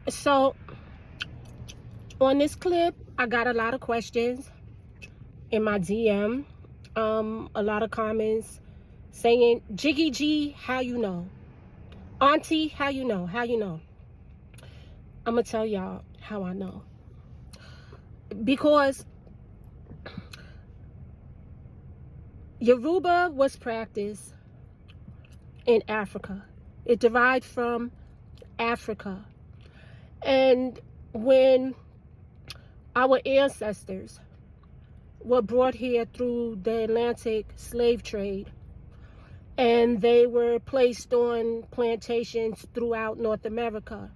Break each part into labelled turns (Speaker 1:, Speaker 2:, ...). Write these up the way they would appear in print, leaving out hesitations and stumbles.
Speaker 1: So on this clip, I got a lot of questions in my DM, a lot of comments saying, Jiggy G, how you know? Auntie, how you know? How you know? I'm gonna tell y'all how I know. Because Yoruba was practiced in Africa. It derived from Africa. And when our ancestors were brought here through the Atlantic slave trade, and they were placed on plantations throughout North America,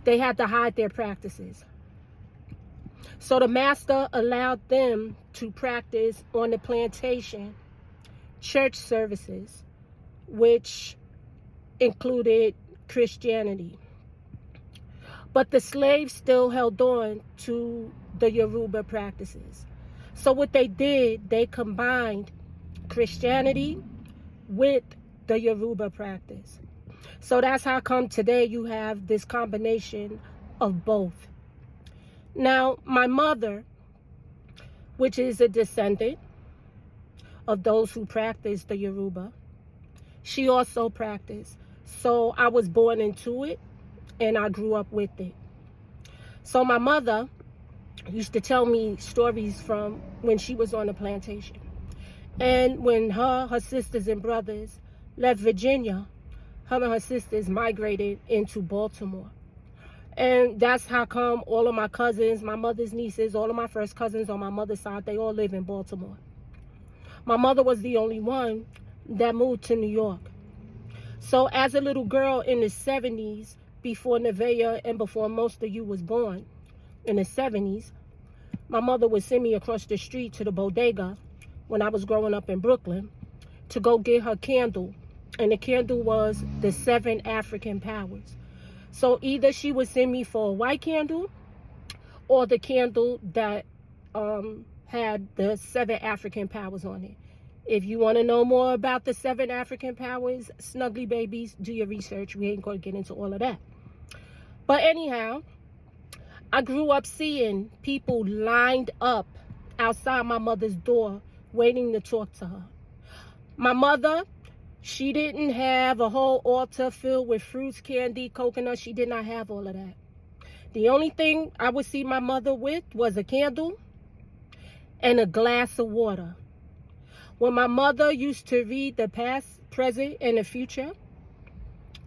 Speaker 1: they had to hide their practices. So the master allowed them to practice on the plantation church services, which included Christianity. But the slaves still held on to the Yoruba practices. So what they did, they combined Christianity with the Yoruba practice. So that's how come today you have this combination of both. Now, my mother, which is a descendant of those who practice the Yoruba, she also practiced. So I was born into it, and I grew up with it. So my mother used to tell me stories from when she was on the plantation. And when her sisters and brothers left Virginia, her and her sisters migrated into Baltimore. And that's how come all of my cousins, my mother's nieces, all of my first cousins on my mother's side, they all live in Baltimore. My mother was the only one that moved to New York. So as a little girl in the 70s, before NEVEAH and before most of you was born, in the 70s, my mother would send me across the street to the bodega when I was growing up in Brooklyn to go get her candle. And the candle was the 7 African powers. So either she would send me for a white candle or the candle that had the 7 African powers on it. If you want to know more about the 7 African powers, snuggly babies, do your research. We ain't going to get into all of that. But anyhow, I grew up seeing people lined up outside my mother's door waiting to talk to her. My mother, she didn't have a whole altar filled with fruits, candy, coconut. She did not have all of that. The only thing I would see my mother with was a candle and a glass of water. When my mother used to read the past, present, and the future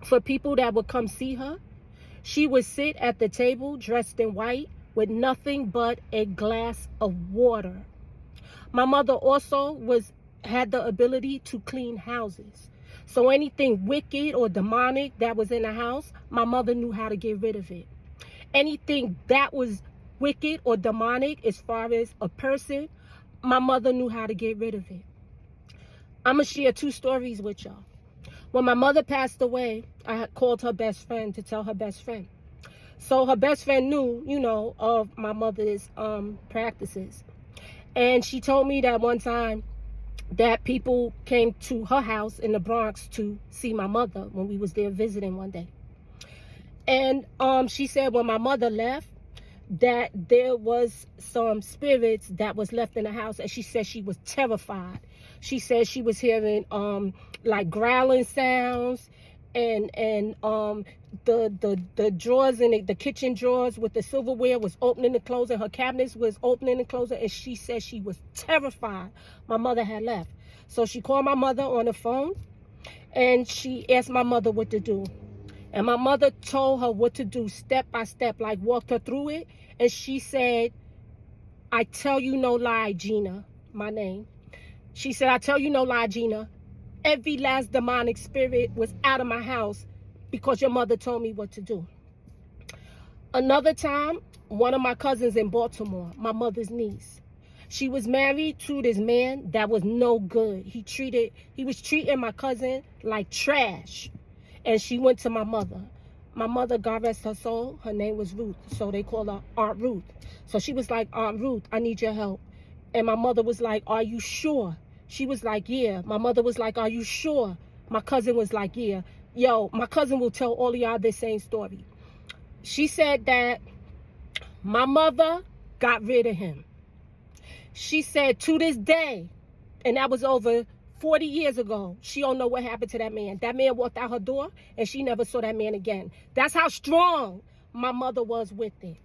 Speaker 1: for people that would come see her, she would sit at the table dressed in white with nothing but a glass of water. My mother also had the ability to clean houses. So anything wicked or demonic that was in the house, my mother knew how to get rid of it. Anything that was wicked or demonic as far as a person, my mother knew how to get rid of it. I'm going to share 2 stories with y'all. When my mother passed away, I had called her best friend to tell her best friend. So her best friend knew, of my mother's practices. And she told me that one time that people came to her house in the Bronx to see my mother when we was there visiting one day. And she said when my mother left, that there was some spirits that was left in the house, and she said she was terrified. She said she was hearing like growling sounds, and the drawers in the kitchen drawers with the silverware was opening and closing. Her cabinets was opening and closing, and she said she was terrified my mother had left. So she called my mother on the phone, and she asked my mother what to do. And my mother told her what to do step by step, like walked her through it. And she said, I tell you no lie, Gina, my name. She said, I tell you no lie, Gina. Every last demonic spirit was out of my house because your mother told me what to do. Another time, one of my cousins in Baltimore, my mother's niece, she was married to this man that was no good. He was treating my cousin like trash. And she went to my mother. My mother, God rest her soul, her name was Ruth. So they called her Aunt Ruth. So she was like, Aunt Ruth, I need your help. And my mother was like, are you sure? She was like, yeah. My mother was like, are you sure? My cousin was like, yeah. Yo, my cousin will tell all of y'all this same story. She said that my mother got rid of him. She said to this day, and that was over 40 years ago, she don't know what happened to that man. That man walked out her door and she never saw that man again. That's how strong my mother was with it.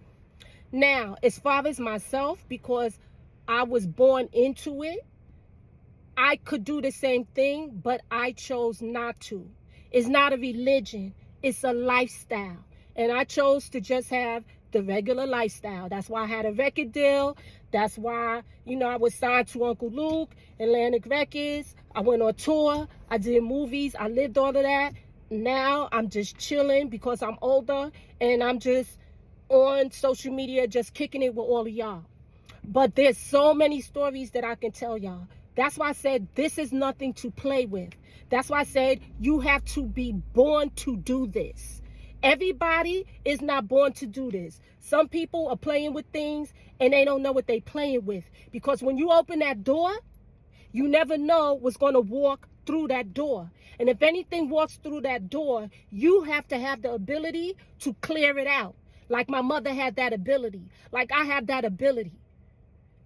Speaker 1: Now, as far as myself, because I was born into it, I could do the same thing, but I chose not to. It's not a religion. It's a lifestyle. And I chose to just have the regular lifestyle. That's why I had a record deal. That's why, you know, I was signed to Uncle Luke, Atlantic Records. I went on tour. I did movies. I lived all of that. Now I'm just chilling because I'm older and I'm just on social media just kicking it with all of y'all. But there's so many stories that I can tell y'all. That's why I said this is nothing to play with. That's why I said you have to be born to do this. Everybody is not born to do this. Some people are playing with things and they don't know what they're playing with. Because when you open that door, you never know what's going to walk through that door. And if anything walks through that door, you have to have the ability to clear it out. Like my mother had that ability. Like I have that ability.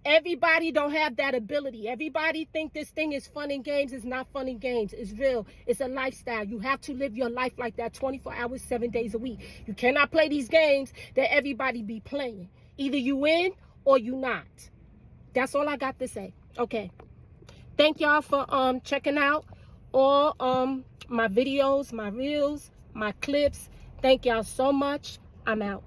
Speaker 1: Everybody don't have that ability. Everybody think this thing is fun and games. It's not fun and games. It's real. It's a lifestyle. You have to live your life like that 24 hours, 7 days a week. You cannot play these games that everybody be playing. Either you in or you not. That's all I got to say. Okay. Thank y'all for checking out all my videos, my reels, my clips. Thank y'all so much. I'm out.